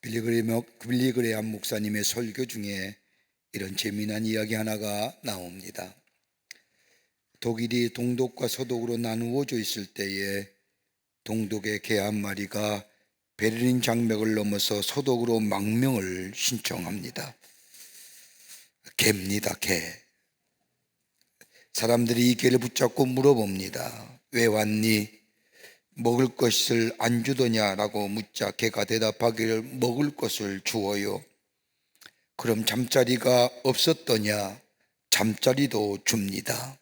빌리그레암 목사님의 설교 중에 이런 재미난 이야기 하나가 나옵니다. 독일이 동독과 서독으로 나누어져 있을 때에 동독의 개 한 마리가 베를린 장벽을 넘어서 서독으로 망명을 신청합니다. 개입니다, 개. 사람들이 이 개를 붙잡고 물어봅니다. 왜 왔니? 먹을 것을 안 주더냐라고 묻자 개가 대답하기를 먹을 것을 주어요. 그럼 잠자리가 없었더냐? 잠자리도 줍니다.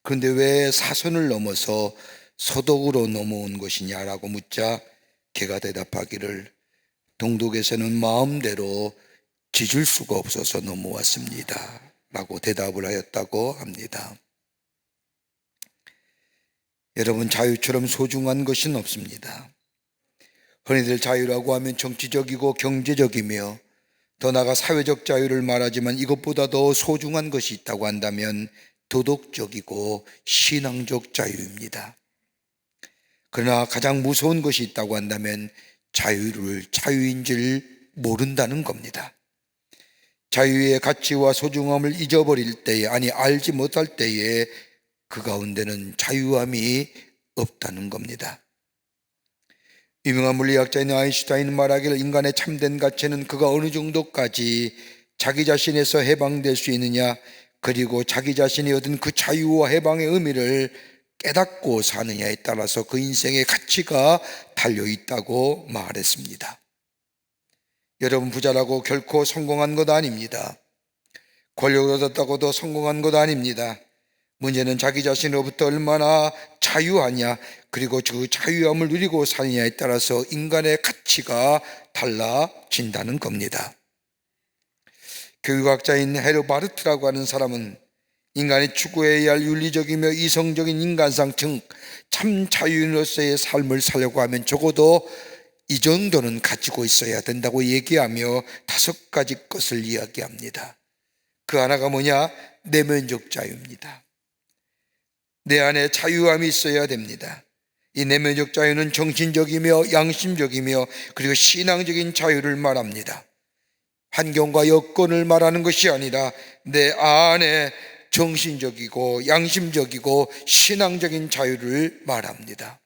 그런데 왜 사선을 넘어서 서독으로 넘어온 것이냐라고 묻자 개가 대답하기를 동독에서는 마음대로 짖을 수가 없어서 넘어왔습니다 라고 대답을 하였다고 합니다. 여러분, 자유처럼 소중한 것은 없습니다. 흔히들 자유라고 하면 정치적이고 경제적이며 더 나아가 사회적 자유를 말하지만 이것보다 더 소중한 것이 있다고 한다면 도덕적이고 신앙적 자유입니다. 그러나 가장 무서운 것이 있다고 한다면 자유를 자유인 줄 모른다는 겁니다. 자유의 가치와 소중함을 잊어버릴 때에, 알지 못할 때에 그 가운데는 자유함이 없다는 겁니다. 유명한 물리학자인 아인슈타인은 말하기를 인간의 참된 가치는 그가 어느 정도까지 자기 자신에서 해방될 수 있느냐, 그리고 자기 자신이 얻은 그 자유와 해방의 의미를 깨닫고 사느냐에 따라서 그 인생의 가치가 달려있다고 말했습니다. 여러분, 부자라고 결코 성공한 것 아닙니다. 권력을 얻었다고도 성공한 것 아닙니다. 문제는 자기 자신으로부터 얼마나 자유하냐, 그리고 그 자유함을 누리고 사느냐에 따라서 인간의 가치가 달라진다는 겁니다. 교육학자인 헤르바르트라고 하는 사람은 인간이 추구해야 할 윤리적이며 이성적인 인간상, 즉 참 자유인으로서의 삶을 살려고 하면 적어도 이 정도는 가지고 있어야 된다고 얘기하며 5가지 것을 이야기합니다. 그 하나가 뭐냐? 내면적 자유입니다. 내 안에 자유함이 있어야 됩니다. 이 내면적 자유는 정신적이며 양심적이며 그리고 신앙적인 자유를 말합니다. 환경과 여건을 말하는 것이 아니라 내 안에 정신적이고 양심적이고 신앙적인 자유를 말합니다.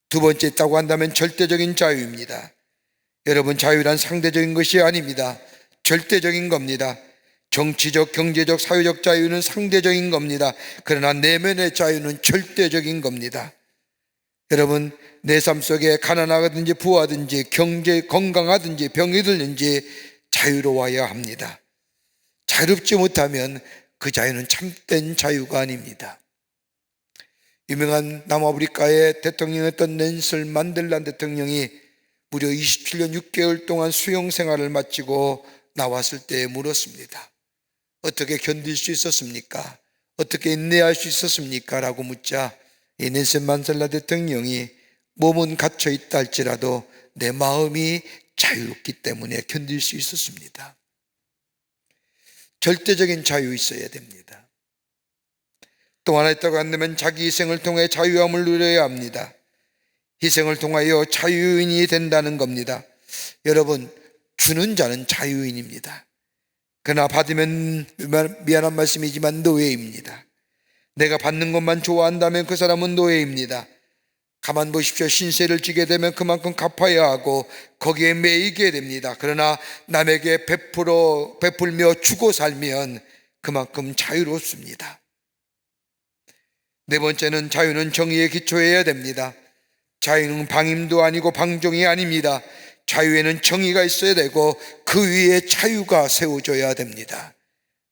두 번째 있다고 한다면 절대적인 자유입니다. 여러분, 자유란 상대적인 것이 아닙니다. 절대적인 겁니다. 정치적, 경제적, 사회적 자유는 상대적인 겁니다. 그러나 내면의 자유는 절대적인 겁니다. 여러분, 내 삶 속에 가난하든지 부하든지 경제 건강하든지 병이 들든지 자유로워야 합니다. 자유롭지 못하면 그 자유는 참된 자유가 아닙니다. 유명한 남아프리카의 대통령이었던 넬슨 만델라 대통령이 무려 27년 6개월 동안 수용 생활을 마치고 나왔을 때 물었습니다. 어떻게 견딜 수 있었습니까? 어떻게 인내할 수 있었습니까? 라고 묻자 이 넬슨 만델라 대통령이 몸은 갇혀 있다 할지라도 내 마음이 자유롭기 때문에 견딜 수 있었습니다. 절대적인 자유 있어야 됩니다. 또 하나 있다고 한다면 자기 희생을 통해 자유함을 누려야 합니다. 희생을 통하여 자유인이 된다는 겁니다. 여러분, 주는 자는 자유인입니다. 그러나 받으면 미안한 말씀이지만 노예입니다. 내가 받는 것만 좋아한다면 그 사람은 노예입니다. 가만 보십시오. 신세를 지게 되면 그만큼 갚아야 하고 거기에 매이게 됩니다. 그러나 남에게 베풀며 주고 살면 그만큼 자유롭습니다. 네 번째는 자유는 정의에 기초해야 됩니다. 자유는 방임도 아니고 방종이 아닙니다. 자유에는 정의가 있어야 되고 그 위에 자유가 세워져야 됩니다.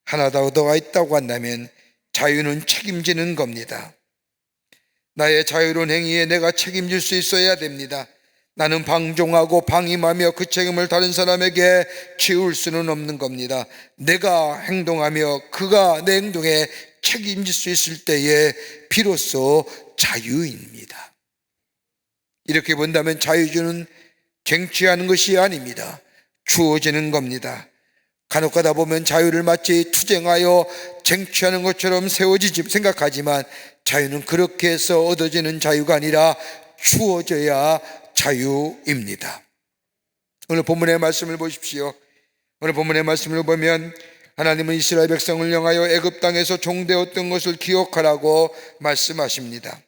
하나 더가 있다고 한다면 자유는 책임지는 겁니다. 나의 자유로운 행위에 내가 책임질 수 있어야 됩니다. 나는 방종하고 방임하며 그 책임을 다른 사람에게 지울 수는 없는 겁니다. 내가 행동하며 그가 내 행동에 책임질 수 있을 때에 비로소 자유입니다. 이렇게 본다면 자유주는 쟁취하는 것이 아닙니다. 주어지는 겁니다. 간혹 가다 보면 자유를 마치 투쟁하여 쟁취하는 것처럼 생각하지만 자유는 그렇게 해서 얻어지는 자유가 아니라 주어져야 자유입니다. 오늘 본문의 말씀을 보십시오. 오늘 본문의 말씀을 보면 하나님은 이스라엘 백성을 향하여 애굽 땅에서 종되었던 것을 기억하라고 말씀하십니다.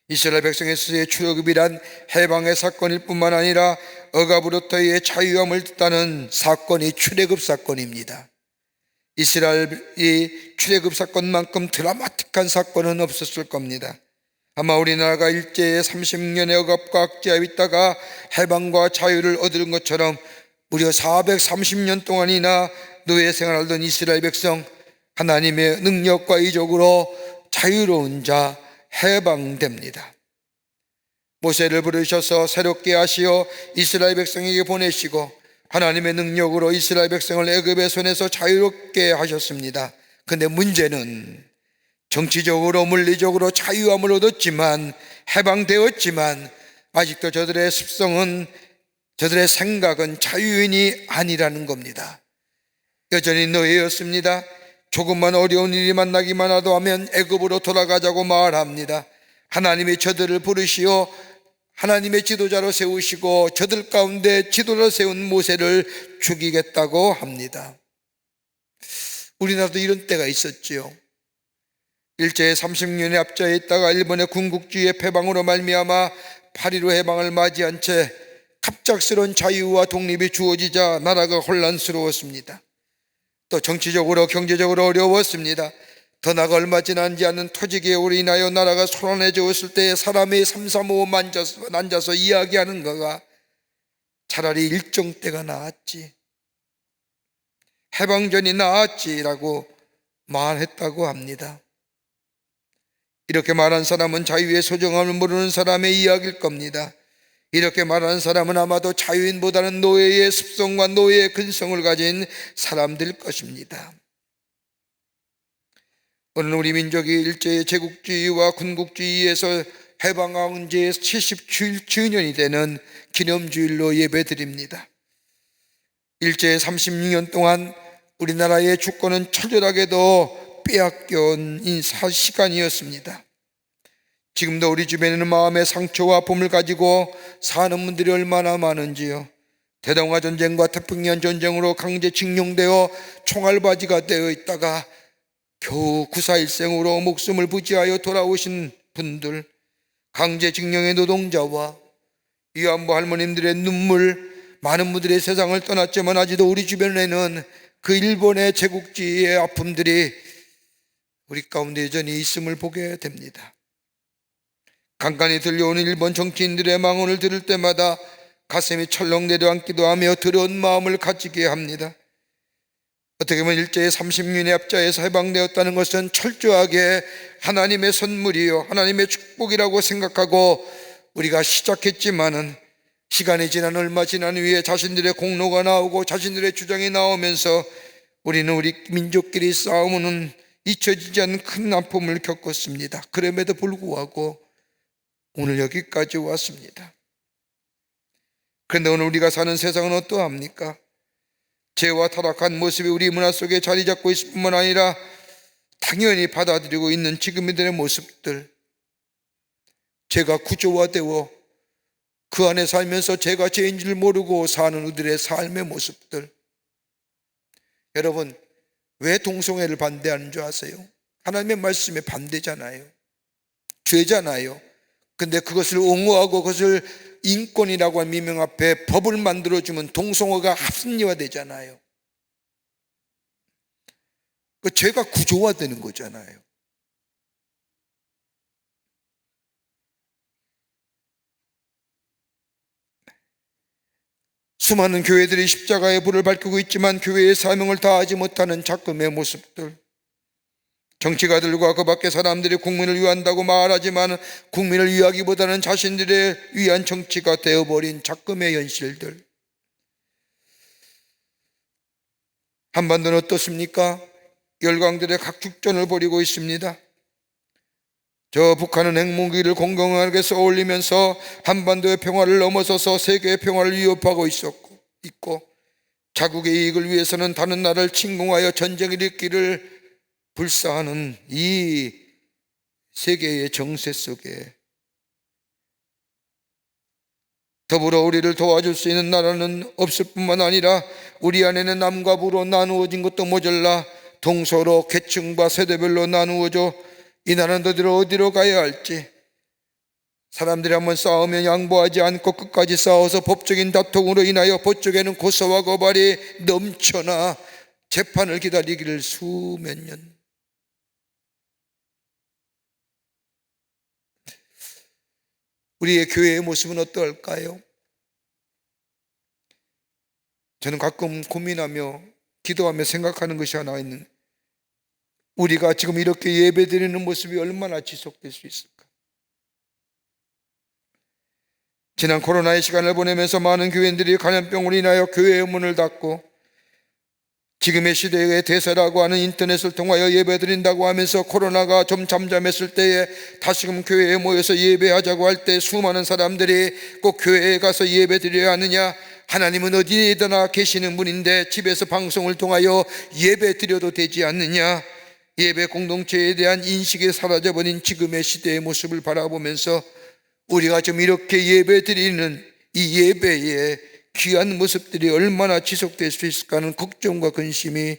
이스라엘 백성에서의 출애굽이란 해방의 사건일 뿐만 아니라 억압으로부터의 자유함을 뜻하는 사건이 출애굽 사건입니다. 이스라엘이 출애굽 사건만큼 드라마틱한 사건은 없었을 겁니다. 아마 우리나라가 일제의 30년의 억압과 악제하에 있다가 해방과 자유를 얻은 것처럼 무려 430년 동안이나 노예 생활하던 이스라엘 백성, 하나님의 능력과 이적으로 자유로운 자 해방됩니다. 모세를 부르셔서 새롭게 하시어 이스라엘 백성에게 보내시고 하나님의 능력으로 이스라엘 백성을 애굽의 손에서 자유롭게 하셨습니다. 근데 문제는 정치적으로 물리적으로 자유함을 얻었지만, 해방되었지만 아직도 저들의 습성은, 저들의 생각은 자유인이 아니라는 겁니다. 여전히 노예였습니다. 조금만 어려운 일이 만나기만 하도 하면 애굽으로 돌아가자고 말합니다. 하나님이 저들을 부르시어 하나님의 지도자로 세우시고 저들 가운데 지도자로 세운 모세를 죽이겠다고 합니다. 우리나라도 이런 때가 있었지요. 일제의 30년의 압제에 있다가 일본의 군국주의의 패방으로 말미암아 8.15 해방을 맞이한 채 갑작스러운 자유와 독립이 주어지자 나라가 혼란스러웠습니다. 또 정치적으로 경제적으로 어려웠습니다. 더 나아가 얼마 지나지 않은 토지개혁으로 인하여 나라가 소란해졌을 때 사람의 삼삼오오 앉아서 이야기하는 거가 차라리 일정 때가 나았지, 해방전이 나았지라고 말했다고 합니다. 이렇게 말한 사람은 자유의 소중함을 모르는 사람의 이야기일 겁니다. 이렇게 말하는 사람은 아마도 자유인보다는 노예의 습성과 노예의 근성을 가진 사람들 것입니다. 오늘 우리 민족이 일제의 제국주의와 군국주의에서 해방한 지 77주년이 되는 기념주일로 예배드립니다. 일제의 36년 동안 우리나라의 주권은 처절하게도 빼앗겨온 시간이었습니다. 지금도 우리 주변에는 마음의 상처와 아픔을 가지고 사는 분들이 얼마나 많은지요. 대동아 전쟁과 태평양 전쟁으로 강제징용되어 총알바지가 되어 있다가 겨우 구사일생으로 목숨을 부지하여 돌아오신 분들, 강제징용의 노동자와 위안부 할머님들의 눈물, 많은 분들의 세상을 떠났지만 아직도 우리 주변에는 그 일본의 제국주의의 아픔들이 우리 가운데 여전히 있음을 보게 됩니다. 간간히 들려오는 일본 정치인들의 망언을 들을 때마다 가슴이 철렁 내려앉기도 하며 더러운 마음을 가지게 합니다. 어떻게 보면 일제의 30년의 압제에서 해방되었다는 것은 철저하게 하나님의 선물이요, 하나님의 축복이라고 생각하고 우리가 시작했지만은 시간이 지난 얼마 지난 후에 자신들의 공로가 나오고 자신들의 주장이 나오면서 우리는 우리 민족끼리 싸우는 잊혀지지 않는 큰 아픔을 겪었습니다. 그럼에도 불구하고 오늘 여기까지 왔습니다. 그런데 오늘 우리가 사는 세상은 어떠합니까? 죄와 타락한 모습이 우리 문화 속에 자리 잡고 있을 뿐만 아니라 당연히 받아들이고 있는 지금 이들의 모습들, 죄가 구조화되어 그 안에 살면서 죄가 죄인 줄 모르고 사는 우리들의 삶의 모습들. 여러분, 왜 동성애를 반대하는 줄 아세요? 하나님의 말씀에 반대잖아요. 죄잖아요. 근데 그것을 옹호하고 그것을 인권이라고 하는 미명 앞에 법을 만들어주면 동성애가 합리화되잖아요. 그 죄가 구조화되는 거잖아요. 수많은 교회들이 십자가의 불을 밝히고 있지만 교회의 사명을 다하지 못하는 작금의 모습들, 정치가들과 그 밖의 사람들이 국민을 위한다고 말하지만 국민을 위하기보다는 자신들의 위한 정치가 되어버린 작금의 현실들. 한반도는 어떻습니까? 열강들의 각축전을 벌이고 있습니다. 저 북한은 핵무기를 공공하게 쏘올리면서 한반도의 평화를 넘어서서 세계의 평화를 위협하고 있고 자국의 이익을 위해서는 다른 나라를 침공하여 전쟁을 일으키기를 불사하는 이 세계의 정세 속에 더불어 우리를 도와줄 수 있는 나라는 없을 뿐만 아니라 우리 안에는 남과 부로 나누어진 것도 모자라 동서로 계층과 세대별로 나누어져 이 나라는 어디로 가야 할지, 사람들이 한번 싸우면 양보하지 않고 끝까지 싸워서 법적인 다툼으로 인하여 법쪽에는 고소와 고발이 넘쳐나 재판을 기다리기를 수몇 년. 우리의 교회의 모습은 어떨까요? 저는 가끔 고민하며 기도하며 생각하는 것이 하나 있는, 우리가 지금 이렇게 예배드리는 모습이 얼마나 지속될 수 있을까? 지난 코로나의 시간을 보내면서 많은 교인들이 감염병으로 인하여 교회의 문을 닫고 지금의 시대의 대세라고 하는 인터넷을 통하여 예배드린다고 하면서 코로나가 좀 잠잠했을 때에 다시금 교회에 모여서 예배하자고 할 때 수많은 사람들이 꼭 교회에 가서 예배드려야 하느냐, 하나님은 어디에나 계시는 분인데 집에서 방송을 통하여 예배드려도 되지 않느냐, 예배 공동체에 대한 인식이 사라져버린 지금의 시대의 모습을 바라보면서 우리가 좀 이렇게 예배드리는 이 예배의 귀한 모습들이 얼마나 지속될 수 있을까 하는 걱정과 근심이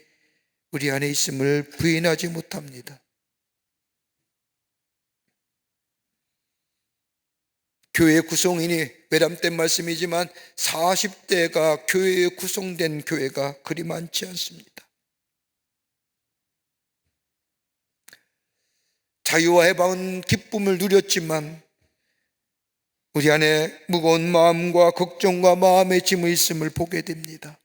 우리 안에 있음을 부인하지 못합니다. 교회 구성인이 외람된 말씀이지만 40대가 교회에 구성된 교회가 그리 많지 않습니다. 자유와 해방은 기쁨을 누렸지만 우리 안에 무거운 마음과 걱정과 마음의 짐이 있음을 보게 됩니다.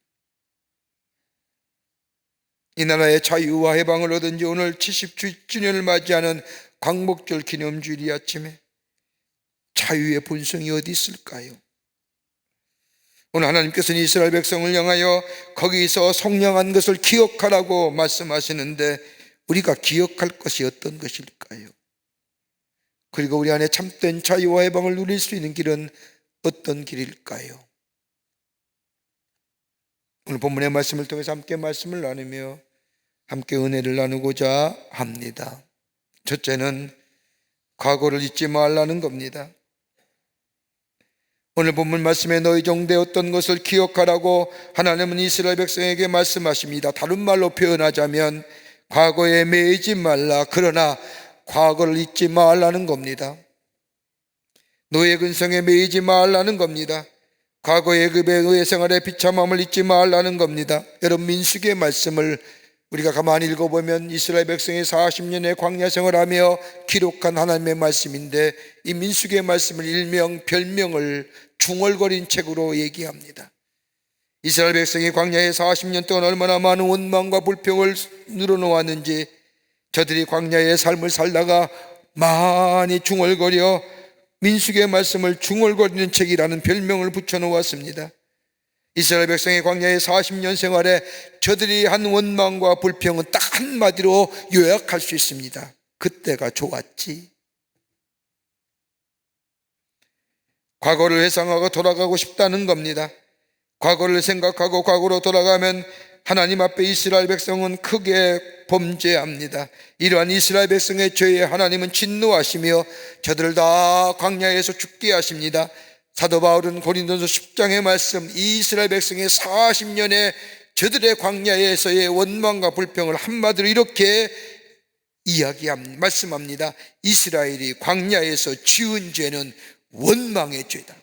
이 나라의 자유와 해방을 얻은 지 오늘 70주년을 맞이하는 광복절 기념주일 이 아침에 자유의 본성이 어디 있을까요? 오늘 하나님께서는 이스라엘 백성을 향하여 거기서 속량한 것을 기억하라고 말씀하시는데 우리가 기억할 것이 어떤 것일까요? 그리고 우리 안에 참된 자유와 해방을 누릴 수 있는 길은 어떤 길일까요? 오늘 본문의 말씀을 통해서 함께 말씀을 나누며 함께 은혜를 나누고자 합니다. 첫째는 과거를 잊지 말라는 겁니다. 오늘 본문 말씀에 너희 종되었던 것을 기억하라고 하나님은 이스라엘 백성에게 말씀하십니다. 다른 말로 표현하자면 과거에 매이지 말라, 그러나 과거를 잊지 말라는 겁니다. 노예 근성에 매이지 말라는 겁니다. 과거의 그 노예 생활의 비참함을 잊지 말라는 겁니다. 여러분, 민수기의 말씀을 우리가 가만히 읽어보면 이스라엘 백성이 40년의 광야 생활하며 기록한 하나님의 말씀인데, 이 민수기의 말씀을 일명 별명을 중얼거린 책으로 얘기합니다. 이스라엘 백성이 광야에 40년 동안 얼마나 많은 원망과 불평을 늘어놓았는지, 저들이 광야의 삶을 살다가 많이 중얼거려 민수기의 말씀을 중얼거리는 책이라는 별명을 붙여놓았습니다. 이스라엘 백성의 광야의 40년 생활에 저들이 한 원망과 불평은 딱 한마디로 요약할 수 있습니다. 그때가 좋았지. 과거를 회상하고 돌아가고 싶다는 겁니다. 과거를 생각하고 과거로 돌아가면 하나님 앞에 이스라엘 백성은 크게 범죄합니다. 이러한 이스라엘 백성의 죄에 하나님은 진노하시며 저들을 다 광야에서 죽게 하십니다. 사도 바울은 고린도서 10장의 말씀, 이 이스라엘 백성의 40년의 저들의 광야에서의 원망과 불평을 한마디로 이렇게 말씀합니다. 이스라엘이 광야에서 지은 죄는 원망의 죄다.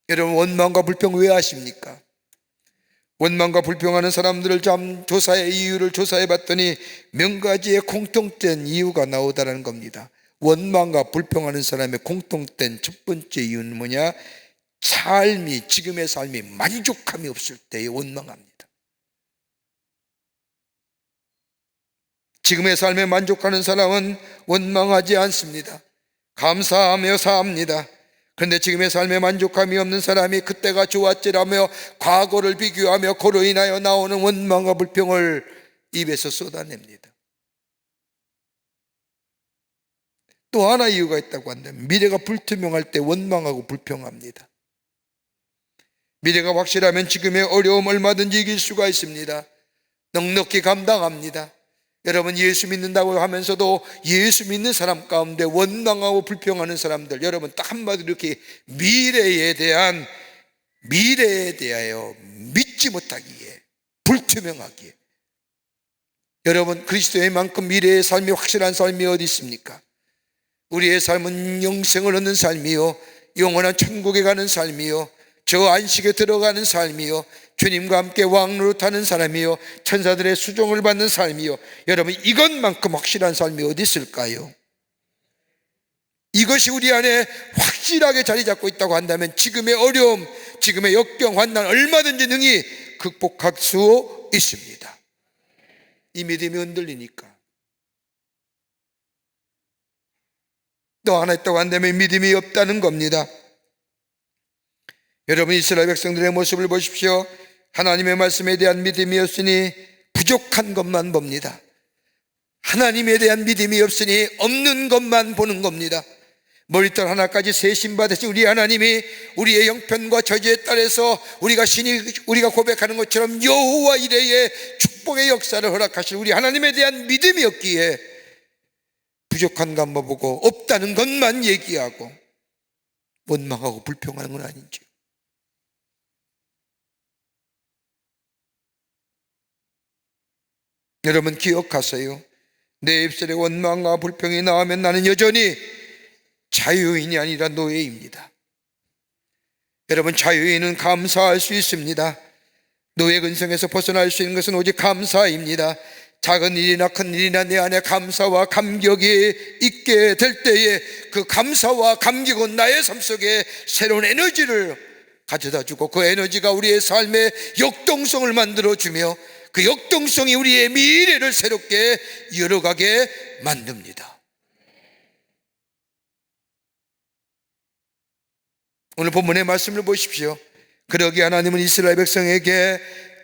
여러분, 원망과 불평 왜 하십니까? 원망과 불평하는 사람들을 조사의 이유를 조사해 봤더니 몇 가지의 공통된 이유가 나오다는 겁니다. 원망과 불평하는 사람의 공통된 첫 번째 이유는 뭐냐? 지금의 삶이 만족함이 없을 때에 원망합니다. 지금의 삶에 만족하는 사람은 원망하지 않습니다. 감사하며 삽니다. 그런데 지금의 삶에 만족함이 없는 사람이 그때가 좋았지라며 과거를 비교하며 그로 인하여 나오는 원망과 불평을 입에서 쏟아냅니다. 또 하나 이유가 있다고 한다면 미래가 불투명할 때 원망하고 불평합니다. 미래가 확실하면 지금의 어려움 얼마든지 이길 수가 있습니다. 넉넉히 감당합니다. 여러분, 예수 믿는다고 하면서도 예수 믿는 사람 가운데 원망하고 불평하는 사람들, 여러분 딱 한마디로 이렇게 미래에 대하여 믿지 못하기에, 불투명하기에, 여러분 그리스도의만큼 미래의 삶이 확실한 삶이 어디 있습니까? 우리의 삶은 영생을 얻는 삶이요, 영원한 천국에 가는 삶이요, 저 안식에 들어가는 삶이요, 주님과 함께 왕노릇하는 사람이요, 천사들의 수종을 받는 삶이요. 여러분, 이것만큼 확실한 삶이 어디 있을까요? 이것이 우리 안에 확실하게 자리 잡고 있다고 한다면 지금의 어려움, 지금의 역경, 환난 얼마든지 능히 극복할 수 있습니다. 이 믿음이 흔들리니까. 또 하나 있다고 한다면 믿음이 없다는 겁니다. 여러분, 이스라엘 백성들의 모습을 보십시오. 하나님의 말씀에 대한 믿음이 없으니 부족한 것만 봅니다. 하나님에 대한 믿음이 없으니 없는 것만 보는 겁니다. 머리털 하나까지 세심받으신 우리 하나님이 우리의 형편과 저주에 따라서 우리가 고백하는 것처럼 여호와 이레의 축복의 역사를 허락하실 우리 하나님에 대한 믿음이 없기에 부족한 것만 보고 없다는 것만 얘기하고 원망하고 불평하는 건 아닌지요. 여러분 기억하세요. 내 입술에 원망과 불평이 나오면 나는 여전히 자유인이 아니라 노예입니다. 여러분, 자유인은 감사할 수 있습니다. 노예 근성에서 벗어날 수 있는 것은 오직 감사입니다. 작은 일이나 큰 일이나 내 안에 감사와 감격이 있게 될 때에 그 감사와 감격은 나의 삶 속에 새로운 에너지를 가져다 주고 그 에너지가 우리의 삶의 역동성을 만들어주며 그 역동성이 우리의 미래를 새롭게 열어가게 만듭니다. 오늘 본문의 말씀을 보십시오. 그러기에 하나님은 이스라엘 백성에게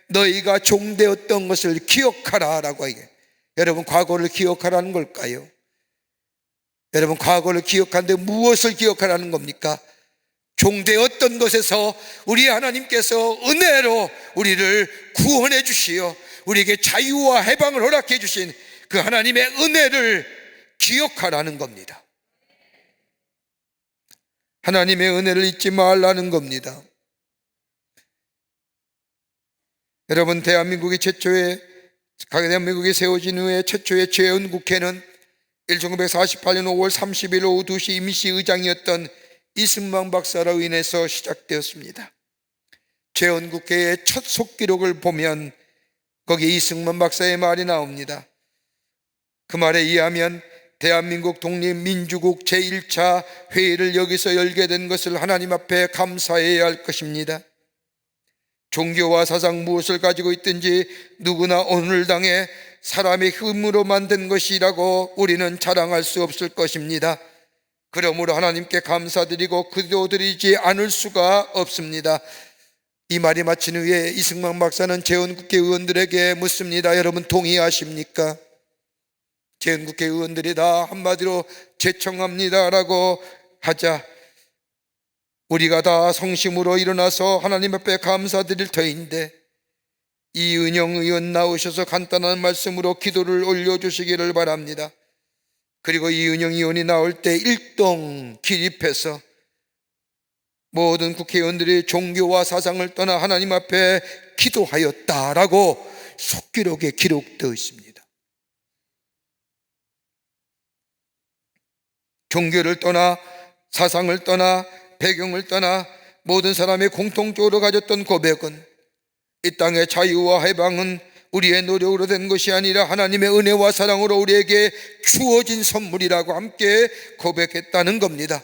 너희가 종되었던 것을 기억하라 라고 하게. 여러분, 과거를 기억하라는 걸까요? 여러분, 과거를 기억하는데 무엇을 기억하라는 겁니까? 종되었던 것에서 우리 하나님께서 은혜로 우리를 구원해 주시어 우리에게 자유와 해방을 허락해 주신 그 하나님의 은혜를 기억하라는 겁니다. 하나님의 은혜를 잊지 말라는 겁니다. 여러분, 대한민국이 세워진 후에 최초의 재헌국회는 1948년 5월 30일 오후 2시 임시 의장이었던 이승만 박사로 인해서 시작되었습니다. 재헌국회의 첫 속기록을 보면 거기에 이승만 박사의 말이 나옵니다. 그 말에 의하면 대한민국 독립민주국 제1차 회의를 여기서 열게 된 것을 하나님 앞에 감사해야 할 것입니다. 종교와 사상 무엇을 가지고 있든지 누구나 오늘 당에 사람의 힘으로 만든 것이라고 우리는 자랑할 수 없을 것입니다. 그러므로 하나님께 감사드리고 기도드리지 않을 수가 없습니다. 이 말이 마친 후에 이승만 박사는 재헌국회 의원들에게 묻습니다. 여러분 동의하십니까? 재헌국회 의원들이 다 한마디로 제청합니다라고 하자 우리가 다 성심으로 일어나서 하나님 앞에 감사드릴 터인데 이은영 의원 나오셔서 간단한 말씀으로 기도를 올려주시기를 바랍니다. 그리고 이은영 의원이 나올 때 일동 기립해서 모든 국회의원들이 종교와 사상을 떠나 하나님 앞에 기도하였다라고 속기록에 기록되어 있습니다. 종교를 떠나 사상을 떠나 배경을 떠나 모든 사람이 공통적으로 가졌던 고백은 이 땅의 자유와 해방은 우리의 노력으로 된 것이 아니라 하나님의 은혜와 사랑으로 우리에게 주어진 선물이라고 함께 고백했다는 겁니다.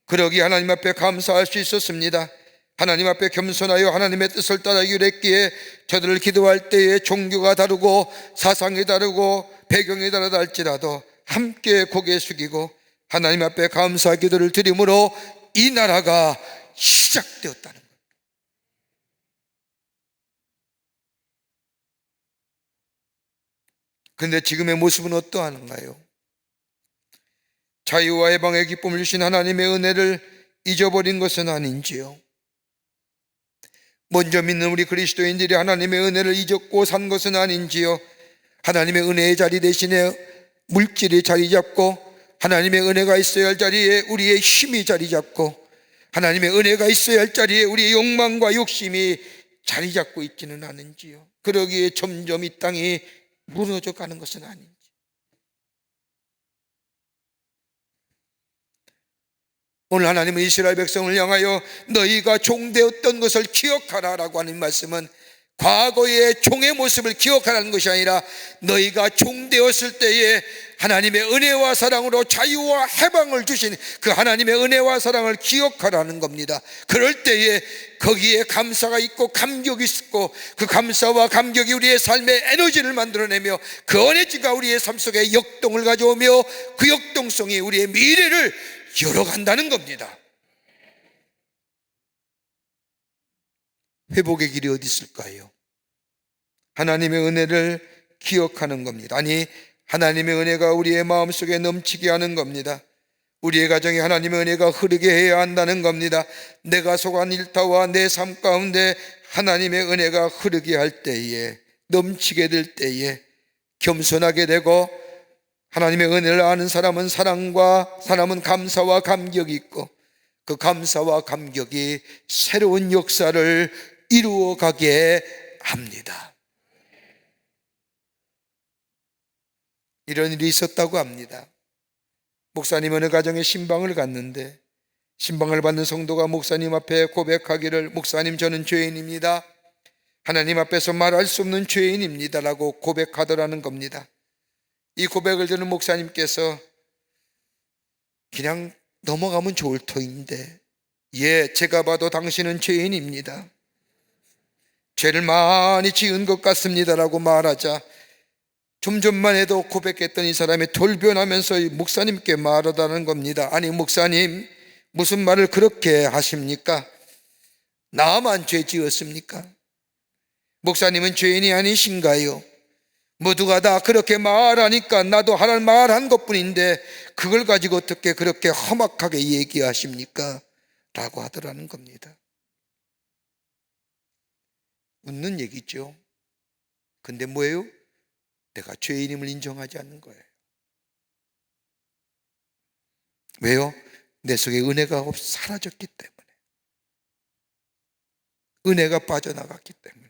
그러기에 하나님 앞에 감사할 수 있었습니다. 하나님 앞에 겸손하여 하나님의 뜻을 따르기로 했기에 저들을 기도할 때에 종교가 다르고 사상이 다르고 배경이 다르다 할지라도 함께 고개 숙이고 하나님 앞에 감사 기도를 드림으로 이 나라가 시작되었다는 거예요. 그런데 지금의 모습은 어떠한가요? 자유와 해방의 기쁨을 주신 하나님의 은혜를 잊어버린 것은 아닌지요? 먼저 믿는 우리 그리스도인들이 하나님의 은혜를 잊었고 산 것은 아닌지요? 하나님의 은혜의 자리 대신에 물질이 자리 잡고, 하나님의 은혜가 있어야 할 자리에 우리의 힘이 자리 잡고, 하나님의 은혜가 있어야 할 자리에 우리의 욕망과 욕심이 자리 잡고 있지는 않은지요. 그러기에 점점 이 땅이 무너져 가는 것은 아닌지. 오늘 하나님은 이스라엘 백성을 향하여 너희가 종되었던 것을 기억하라 라고 하는 말씀은 과거의 종의 모습을 기억하라는 것이 아니라 너희가 종되었을 때에 하나님의 은혜와 사랑으로 자유와 해방을 주신 그 하나님의 은혜와 사랑을 기억하라는 겁니다. 그럴 때에 거기에 감사가 있고 감격이 있고, 그 감사와 감격이 우리의 삶의 에너지를 만들어내며 그 에너지가 우리의 삶 속에 역동을 가져오며 그 역동성이 우리의 미래를 열어간다는 겁니다. 회복의 길이 어디 있을까요? 하나님의 은혜를 기억하는 겁니다. 아니, 하나님의 은혜가 우리의 마음속에 넘치게 하는 겁니다. 우리의 가정에 하나님의 은혜가 흐르게 해야 한다는 겁니다. 내가 속한 일터와 내 삶 가운데 하나님의 은혜가 흐르게 할 때에, 넘치게 될 때에 겸손하게 되고, 하나님의 은혜를 아는 사람은 사람은 감사와 감격이 있고, 그 감사와 감격이 새로운 역사를 이루어가게 합니다. 이런 일이 있었다고 합니다. 목사님 어느 가정에 신방을 갔는데, 신방을 받는 성도가 목사님 앞에 고백하기를, 목사님 저는 죄인입니다, 하나님 앞에서 말할 수 없는 죄인입니다 라고 고백하더라는 겁니다. 이 고백을 들은 목사님께서 그냥 넘어가면 좋을 터인데, 예, 제가 봐도 당신은 죄인입니다, 죄를 많이 지은 것 같습니다 라고 말하자, 좀 전만 해도 고백했던 이 사람이 돌변하면서 목사님께 말하다는 겁니다. 아니 목사님, 무슨 말을 그렇게 하십니까? 나만 죄 지었습니까? 목사님은 죄인이 아니신가요? 모두가 다 그렇게 말하니까 나도 하나 말한 것뿐인데 그걸 가지고 어떻게 그렇게 험악하게 얘기하십니까? 라고 하더라는 겁니다. 웃는 얘기죠. 근데 뭐예요? 내가 죄인임을 인정하지 않는 거예요. 왜요? 내 속에 은혜가 사라졌기 때문에, 은혜가 빠져나갔기 때문에.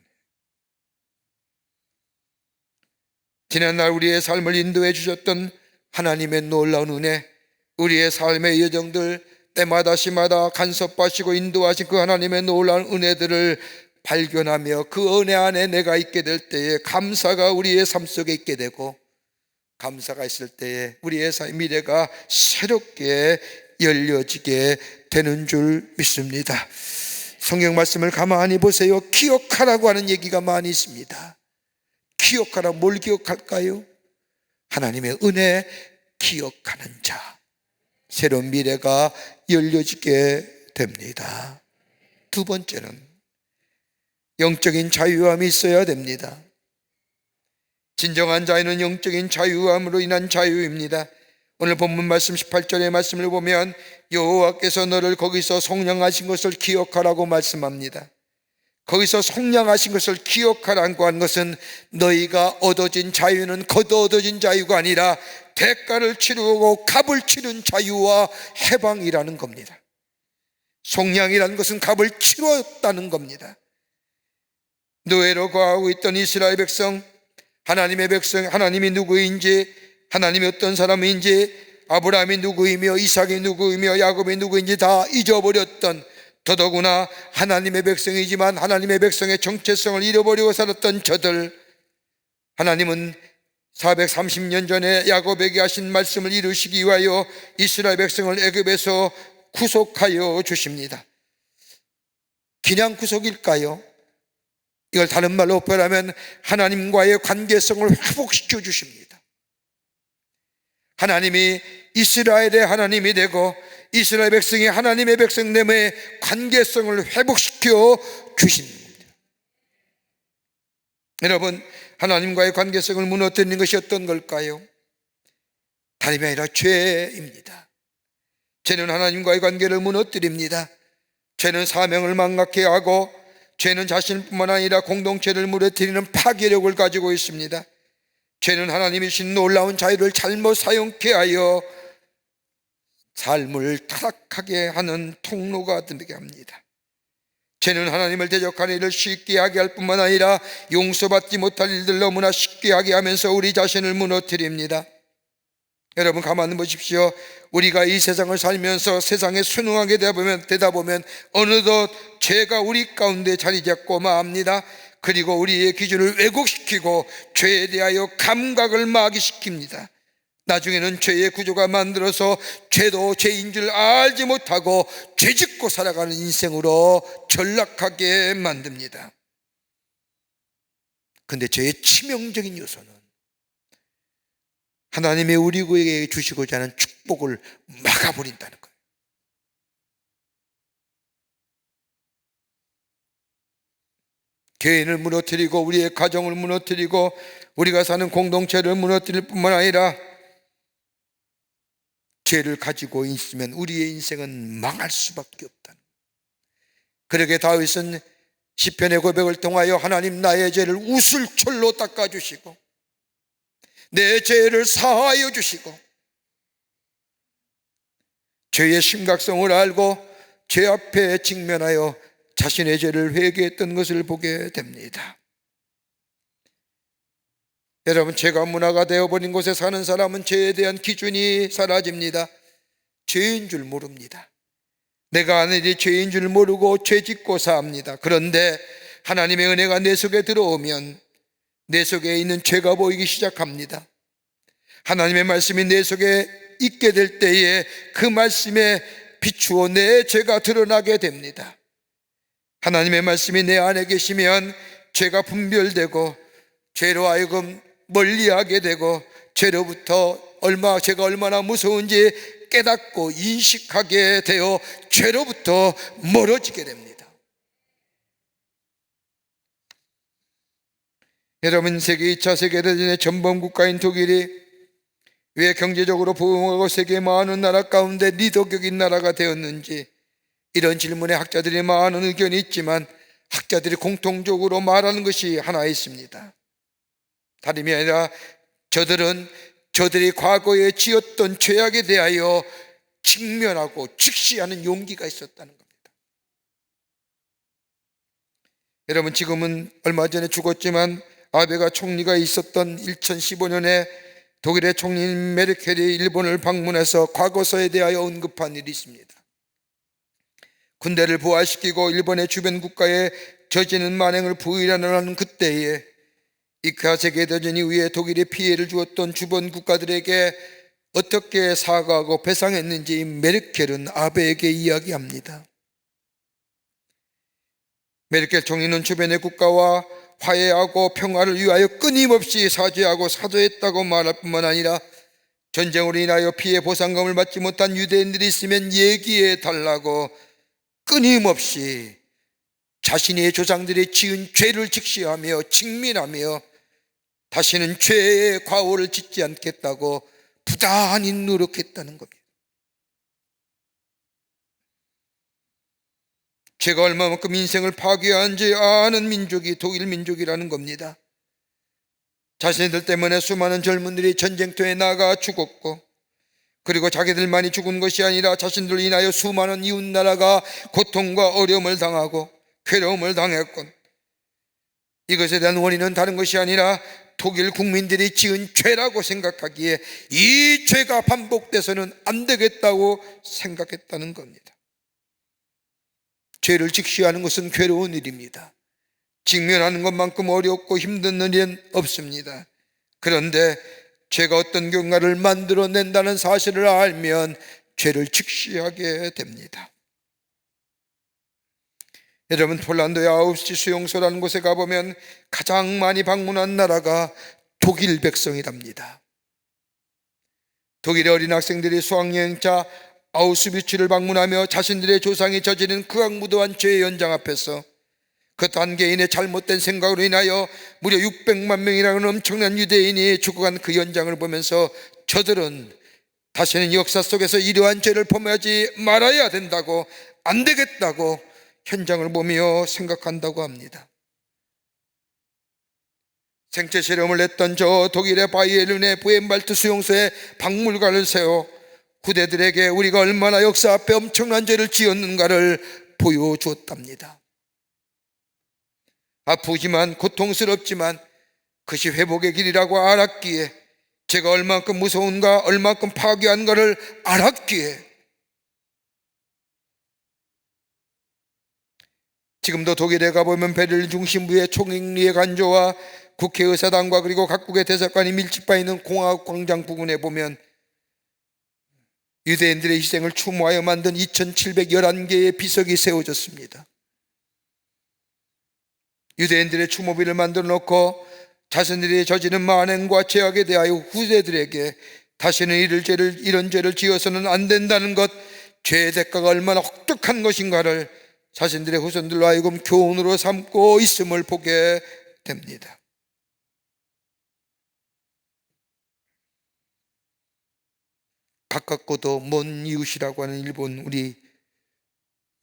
지난날 우리의 삶을 인도해 주셨던 하나님의 놀라운 은혜, 우리의 삶의 여정들 때마다 시마다 간섭하시고 인도하신 그 하나님의 놀라운 은혜들을 발견하며 그 은혜 안에 내가 있게 될 때에 감사가 우리의 삶 속에 있게 되고, 감사가 있을 때에 우리의 삶 미래가 새롭게 열려지게 되는 줄 믿습니다. 성경 말씀을 가만히 보세요. 기억하라고 하는 얘기가 많이 있습니다. 기억하라, 뭘 기억할까요? 하나님의 은혜 기억하는 자, 새로운 미래가 열려지게 됩니다. 두 번째는 영적인 자유함이 있어야 됩니다. 진정한 자유는 영적인 자유함으로 인한 자유입니다. 오늘 본문 말씀 18절의 말씀을 보면 여호와께서 너를 거기서 속량하신 것을 기억하라고 말씀합니다. 거기서 속량하신 것을 기억하라고 한 것은 너희가 얻어진 자유는 거둬 얻어진 자유가 아니라 대가를 치르고 값을 치른 자유와 해방이라는 겁니다. 속량이라는 것은 값을 치렀다는 겁니다. 노예로 거하고 있던 이스라엘 백성, 하나님의 백성, 하나님이 누구인지, 하나님이 어떤 사람인지, 아브라함이 누구이며 이삭이 누구이며 야곱이 누구인지 다 잊어버렸던, 더더구나 하나님의 백성이지만 하나님의 백성의 정체성을 잃어버리고 살았던 저들, 하나님은 430년 전에 야곱에게 하신 말씀을 이루시기 위하여 이스라엘 백성을 애굽에서 구속하여 주십니다. 그냥 구속일까요? 이걸 다른 말로 표현하면 하나님과의 관계성을 회복시켜 주십니다. 하나님이 이스라엘의 하나님이 되고 이스라엘 백성이 하나님의 백성됨의 관계성을 회복시켜 주십니다. 여러분, 하나님과의 관계성을 무너뜨리는 것이 어떤 걸까요? 다름이 아니라 죄입니다. 죄는 하나님과의 관계를 무너뜨립니다. 죄는 사명을 망각해 하고, 죄는 자신뿐만 아니라 공동체를 무너뜨리는 파괴력을 가지고 있습니다. 죄는 하나님이 주신 놀라운 자유를 잘못 사용케 하여 삶을 타락하게 하는 통로가 되게 합니다. 죄는 하나님을 대적하는 일을 쉽게 하게 할 뿐만 아니라 용서받지 못할 일들 너무나 쉽게 하게 하면서 우리 자신을 무너뜨립니다. 여러분 가만히 보십시오. 우리가 이 세상을 살면서 세상에 순응하게 되다 보면 어느덧 죄가 우리 가운데 자리 잡고 맙니다. 그리고 우리의 기준을 왜곡시키고 죄에 대하여 감각을 마비시킵니다. 나중에는 죄의 구조가 만들어서 죄도 죄인 줄 알지 못하고 죄짓고 살아가는 인생으로 전락하게 만듭니다. 그런데 죄의 치명적인 요소는 하나님의 우리에게 주시고자 하는 축복을 막아버린다는 거예요. 개인을 무너뜨리고 우리의 가정을 무너뜨리고 우리가 사는 공동체를 무너뜨릴 뿐만 아니라 죄를 가지고 있으면 우리의 인생은 망할 수밖에 없다는 거예요. 그러게 다윗은 시편의 고백을 통하여 하나님 나의 죄를 우슬철로 닦아주시고 내 죄를 사하여 주시고 죄의 심각성을 알고 죄 앞에 직면하여 자신의 죄를 회개했던 것을 보게 됩니다. 여러분, 죄가 문화가 되어버린 곳에 사는 사람은 죄에 대한 기준이 사라집니다. 죄인 줄 모릅니다. 내가 하는 일이 죄인 줄 모르고 죄 짓고 삽니다. 그런데 하나님의 은혜가 내 속에 들어오면 내 속에 있는 죄가 보이기 시작합니다. 하나님의 말씀이 내 속에 있게 될 때에 그 말씀에 비추어 내 죄가 드러나게 됩니다. 하나님의 말씀이 내 안에 계시면 죄가 분별되고 죄로 하여금 멀리하게 되고 죄로부터 죄가 얼마나 무서운지 깨닫고 인식하게 되어 죄로부터 멀어지게 됩니다. 여러분, 세계 2차 세계대전의 전범국가인 독일이 왜 경제적으로 부흥하고 세계 많은 나라 가운데 리더격인 나라가 되었는지, 이런 질문에 학자들이 많은 의견이 있지만 학자들이 공통적으로 말하는 것이 하나 있습니다. 다름이 아니라 저들이 과거에 지었던 죄악에 대하여 직면하고 직시하는 용기가 있었다는 겁니다. 여러분, 지금은 얼마 전에 죽었지만 아베가 총리가 있었던 2015년에 독일의 총리인 메르켈이 일본을 방문해서 과거사에 대하여 언급한 일이 있습니다. 군대를 부활시키고 일본의 주변 국가에 저지른 만행을 부인하는 그때에 2차 세계대전 이후에 독일에 피해를 주었던 주변 국가들에게 어떻게 사과하고 배상했는지 메르켈은 아베에게 이야기합니다. 메르켈 총리는 주변의 국가와 화해하고 평화를 위하여 끊임없이 사죄하고 사죄했다고 말할 뿐만 아니라 전쟁으로 인하여 피해 보상금을 받지 못한 유대인들이 있으면 얘기해 달라고 끊임없이 자신의 조상들이 지은 죄를 직시하며 직민하며 다시는 죄의 과오를 짓지 않겠다고 부단히 노력했다는 겁니다. 죄가 얼마만큼 인생을 파괴한지 아는 민족이 독일 민족이라는 겁니다. 자신들 때문에 수많은 젊은들이 전쟁터에 나가 죽었고, 그리고 자기들만이 죽은 것이 아니라 자신들로 인하여 수많은 이웃나라가 고통과 어려움을 당하고 괴로움을 당했군. 이것에 대한 원인은 다른 것이 아니라 독일 국민들이 지은 죄라고 생각하기에 이 죄가 반복돼서는 안 되겠다고 생각했다는 겁니다. 죄를 직시하는 것은 괴로운 일입니다. 직면하는 것만큼 어렵고 힘든 일은 없습니다. 그런데 죄가 어떤 결과를 만들어낸다는 사실을 알면 죄를 직시하게 됩니다. 여러분, 폴란드의 아우슈비츠 수용소라는 곳에 가보면 가장 많이 방문한 나라가 독일 백성이랍니다. 독일의 어린 학생들이 수학여행차 아우슈비츠를 방문하며 자신들의 조상이 저지른 극악무도한 죄의 연장 앞에서 그 단계인의 잘못된 생각으로 인하여 무려 600만 명이라는 엄청난 유대인이 죽어간 그 연장을 보면서 저들은 다시는 역사 속에서 이러한 죄를 범하지 말아야 된다고, 안 되겠다고 현장을 보며 생각한다고 합니다. 생체 실험을 했던 저 독일의 바이에른의 부엔발트 수용소에 박물관을 세워 후대들에게 우리가 얼마나 역사 앞에 엄청난 죄를 지었는가를 보여주었답니다. 아프지만 고통스럽지만 그것이 회복의 길이라고 알았기에, 제가 얼만큼 무서운가, 얼만큼 파괴한가를 알았기에, 지금도 독일에 가보면 베를린 중심부의 총리의 관저와 국회의사당과 그리고 각국의 대사관이 밀집해 있는 공화국 광장 부근에 보면 유대인들의 희생을 추모하여 만든 2711개의 비석이 세워졌습니다. 유대인들의 추모비를 만들어 놓고 자신들이 저지른 만행과 죄악에 대하여 후대들에게 다시는 이런 죄를 지어서는 안 된다는 것, 죄의 대가가 얼마나 혹독한 것인가를 자신들의 후손들로 하여금 교훈으로 삼고 있음을 보게 됩니다. 가깝고도 먼 이웃이라고 하는 일본, 우리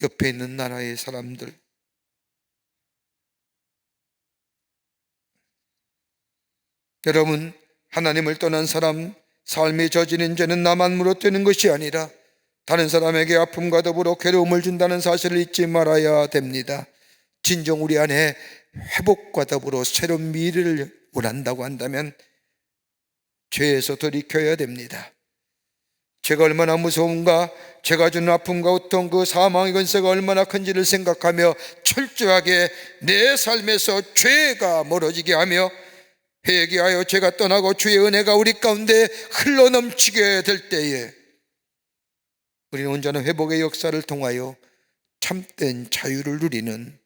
옆에 있는 나라의 사람들, 여러분, 하나님을 떠난 사람 삶에 저지른 죄는 나만 물어뜨는 것이 아니라 다른 사람에게 아픔과 더불어 괴로움을 준다는 사실을 잊지 말아야 됩니다. 진정 우리 안에 회복과 더불어 새로운 미래를 원한다고 한다면 죄에서 돌이켜야 됩니다. 죄가 얼마나 무서운가, 죄가 주는 아픔과 고통, 그 사망의 권세가 얼마나 큰지를 생각하며 철저하게 내 삶에서 죄가 멀어지게 하며 회개하여 죄가 떠나고 주의 은혜가 우리 가운데 흘러넘치게 될 때에 우리는 온전한 회복의 역사를 통하여 참된 자유를 누리는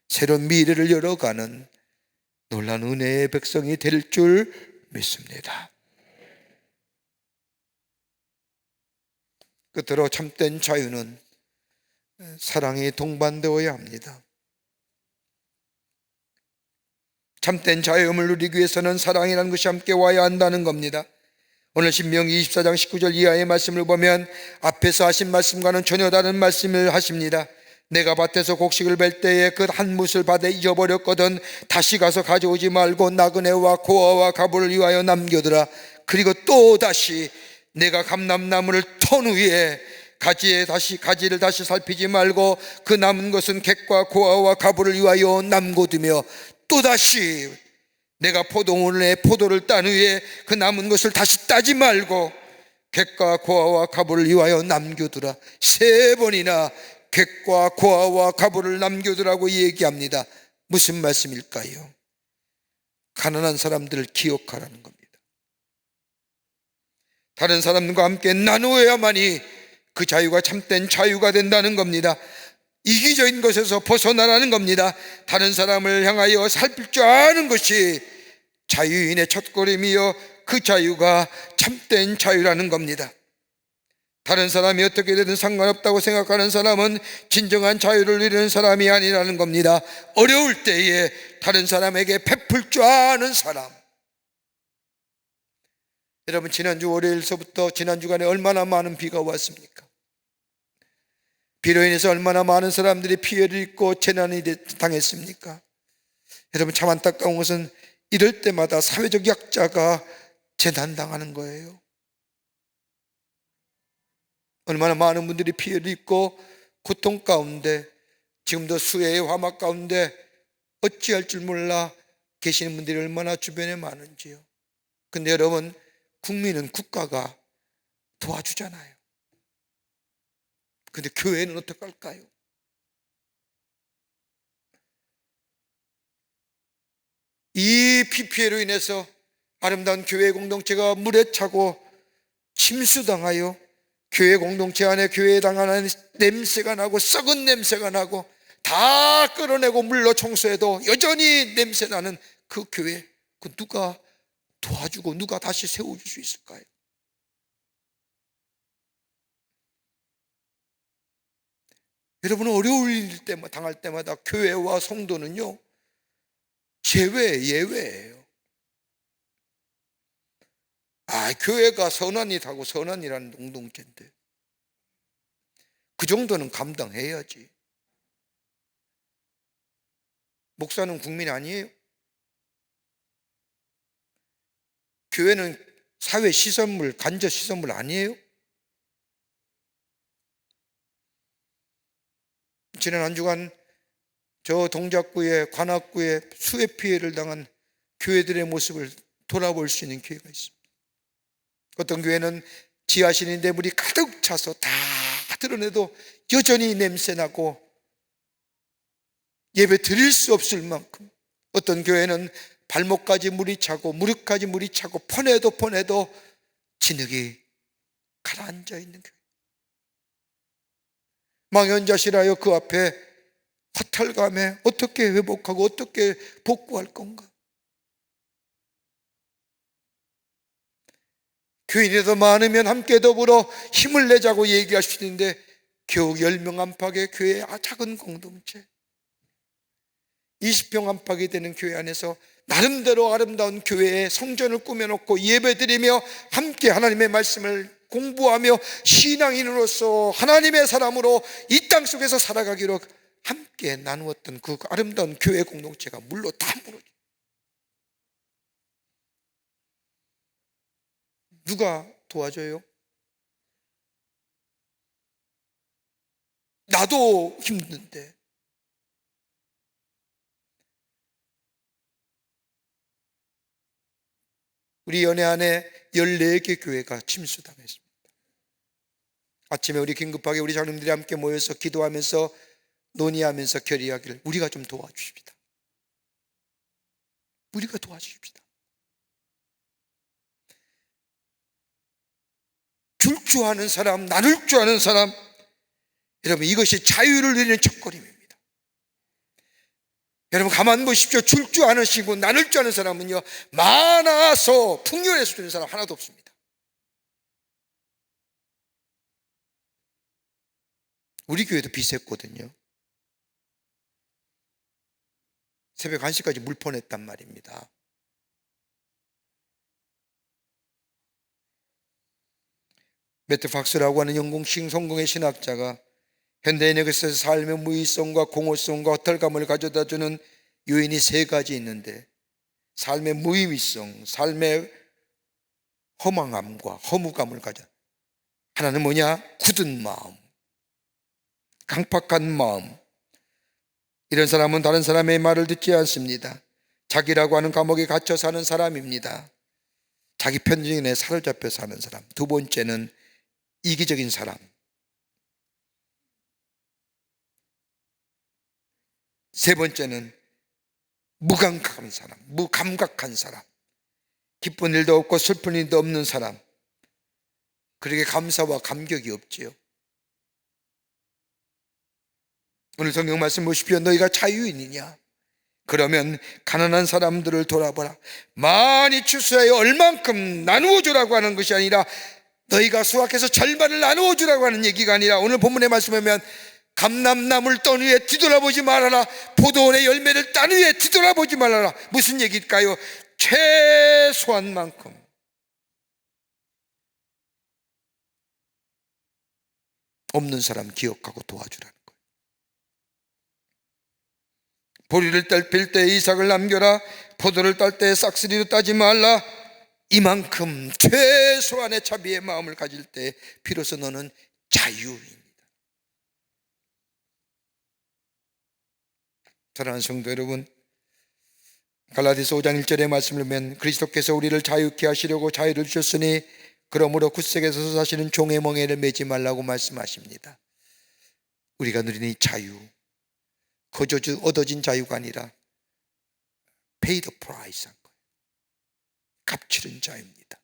새로운 미래를 열어가는 놀라운 은혜의 백성이 될 줄 믿습니다. 끝으로 참된 자유는 사랑이 동반되어야 합니다. 참된 자유함을 누리기 위해서는 사랑이라는 것이 함께 와야 한다는 겁니다. 오늘 신명기 24장 19절 이하의 말씀을 보면 앞에서 하신 말씀과는 전혀 다른 말씀을 하십니다. 내가 밭에서 곡식을 벨 때에 그 한 뭇을 밭에 잊어버렸거든 다시 가서 가져오지 말고 나그네와 고아와 가부를 위하여 남겨두라. 그리고 또 다시 내가 감람나무를 턴 후에 가지를 다시 살피지 말고 그 남은 것은 객과 고아와 가부를 위하여 남겨두며 또다시 내가 포도원에 포도를 딴 후에 그 남은 것을 다시 따지 말고 객과 고아와 가부를 위하여 남겨두라. 3번이나 객과 고아와 가부를 남겨두라고 얘기합니다. 무슨 말씀일까요? 가난한 사람들을 기억하라는 겁니다. 다른 사람들과 함께 나누어야만이 그 자유가 참된 자유가 된다는 겁니다. 이기적인 것에서 벗어나라는 겁니다. 다른 사람을 향하여 살필 줄 아는 것이 자유인의 첫걸음이요 그 자유가 참된 자유라는 겁니다. 다른 사람이 어떻게 되든 상관없다고 생각하는 사람은 진정한 자유를 누리는 사람이 아니라는 겁니다. 어려울 때에 다른 사람에게 베풀 줄 아는 사람. 여러분, 지난주 월요일서부터 지난 주간에 얼마나 많은 비가 왔습니까? 비로 인해서 얼마나 많은 사람들이 피해를 입고 재난이 당했습니까? 여러분, 참 안타까운 것은 이럴 때마다 사회적 약자가 재난당하는 거예요. 얼마나 많은 분들이 피해를 입고 고통 가운데, 지금도 수해의 화막 가운데 어찌할 줄 몰라 계시는 분들이 얼마나 주변에 많은지요. 근데 여러분, 국민은 국가가 도와주잖아요. 근데 교회는 어떡할까요? 이 비 피해로 인해서 아름다운 교회 공동체가 물에 차고 침수당하여 교회 공동체 안에 교회에 당하는 냄새가 나고 썩은 냄새가 나고 다 끌어내고 물로 청소해도 여전히 냄새 나는 그 교회, 그 누가 도와주고 누가 다시 세워줄 수 있을까요? 여러분은 어려울 일 때마다 당할 때마다 교회와 성도는요 예외예요. 교회가 선한이라고 선한이라는 공동체인데 그 정도는 감당해야지. 목사는 국민 아니에요? 교회는 사회 시설물, 간접 시설물 아니에요? 지난 한 주간 저 동작구에, 관악구에 수해 피해를 당한 교회들의 모습을 돌아볼 수 있는 기회가 있습니다. 어떤 교회는 지하실인데 물이 가득 차서 다 드러내도 여전히 냄새나고 예배 드릴 수 없을 만큼, 어떤 교회는 발목까지 물이 차고 무릎까지 물이 차고 퍼내도 진흙이 가라앉아 있는 교회, 망연자실하여 그 앞에 허탈감에 어떻게 회복하고 어떻게 복구할 건가. 교인이 더 많으면 함께 더불어 힘을 내자고 얘기할 수 있는데 겨우 10명 안팎의 교회의 작은 공동체, 20평 안팎이 되는 교회 안에서 나름대로 아름다운 교회의 성전을 꾸며놓고 예배드리며 함께 하나님의 말씀을 공부하며 신앙인으로서 하나님의 사람으로 이 땅 속에서 살아가기로 함께 나누었던 그 아름다운 교회 공동체가 물로 다 무너져. 누가 도와줘요? 나도 힘든데. 우리 연회 안에 14개 교회가 침수당했습니다. 아침에 우리 긴급하게 우리 장로님들이 함께 모여서 기도하면서 논의하면서 결의하기를, 우리가 좀 도와주십시다. 우리가 도와주십시다. 줄 줄 아는 사람, 나눌 줄 아는 사람, 여러분, 이것이 자유를 누리는 첫걸음입니다. 여러분, 가만 보십시오. 줄 줄 아시고 나눌 줄 아는 사람은요, 많아서 풍요해서 주는 사람 하나도 없습니다. 우리 교회도 비쌌거든요. 새벽 1시까지 물 퍼냈단 말입니다. 매트 팍스라고 하는 영국 성공의 신학자가 현대인에게서 삶의 무의성과 공허성과 허탈감을 가져다주는 요인이 3가지 있는데, 삶의 무의미성, 삶의 허망함과 허무감을 가져. 하나는 뭐냐? 굳은 마음, 강팍한 마음. 이런 사람은 다른 사람의 말을 듣지 않습니다. 자기라고 하는 감옥에 갇혀 사는 사람입니다. 자기 편견에 사로잡혀 사는 사람. 2번째는 이기적인 사람. 3번째는 무감각한 사람, 무감각한 사람. 기쁜 일도 없고 슬픈 일도 없는 사람. 그러게 감사와 감격이 없지요. 오늘 성경 말씀 보십시오. 너희가 자유인이냐? 그러면 가난한 사람들을 돌아보라. 많이 추수하여 얼만큼 나누어 주라고 하는 것이 아니라, 너희가 수확해서 절반을 나누어 주라고 하는 얘기가 아니라, 오늘 본문의 말씀에 보면 감람나무를 떤 후에 뒤돌아보지 말아라, 포도원의 열매를 딴 후에 뒤돌아보지 말아라. 무슨 얘기일까요? 최소한 만큼. 없는 사람 기억하고 도와주라는 거예요. 보리를 필 때 이삭을 남겨라, 포도를 딸 때 싹쓸이로 따지 말라. 이만큼 최소한의 자비의 마음을 가질 때 비로소 너는 자유입니다. 사랑하는 성도 여러분, 갈라디아서 5장 1절의 말씀을 보면 그리스도께서 우리를 자유케 하시려고 자유를 주셨으니 그러므로 굳세게 서서 사시는 종의 멍에를 매지 말라고 말씀하십니다. 우리가 누리는 이 자유, 거저 얻어진 자유가 아니라 pay the price 한 거예요. 값치른 자유입니다.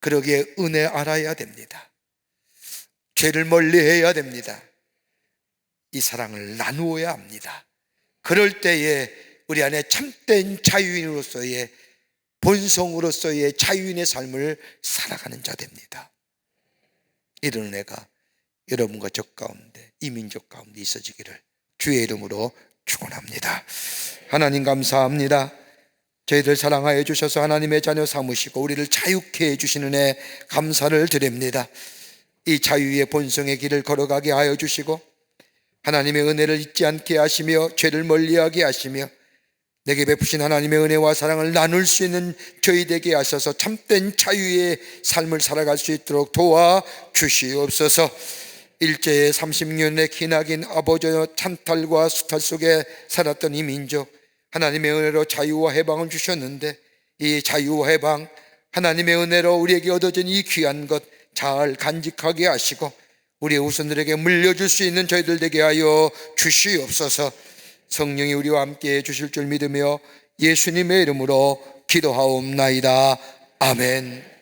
그러기에 은혜 알아야 됩니다. 죄를 멀리해야 됩니다. 이 사랑을 나누어야 합니다. 그럴 때에 우리 안에 참된 자유인으로서의, 본성으로서의 자유인의 삶을 살아가는 자 됩니다. 이런 은혜가 여러분과 저 가운데, 이 민족 가운데 있어지기를 주의 이름으로 축원합니다. 하나님 감사합니다. 저희들 사랑하여 주셔서 하나님의 자녀 삼으시고 우리를 자유케 해주시는 은혜 감사를 드립니다. 이 자유의 본성의 길을 걸어가게 하여 주시고 하나님의 은혜를 잊지 않게 하시며 죄를 멀리하게 하시며 내게 베푸신 하나님의 은혜와 사랑을 나눌 수 있는 저희 되게 하셔서 참된 자유의 삶을 살아갈 수 있도록 도와주시옵소서. 일제의 30년의 기나긴 아버지의 찬탈과 수탈 속에 살았던 이 민족, 하나님의 은혜로 자유와 해방을 주셨는데 이 자유와 해방, 하나님의 은혜로 우리에게 얻어진 이 귀한 것 잘 간직하게 하시고 우리의 후손들에게 물려줄 수 있는 저희들 되게 하여 주시옵소서. 성령이 우리와 함께 해 주실 줄 믿으며 예수님의 이름으로 기도하옵나이다. 아멘.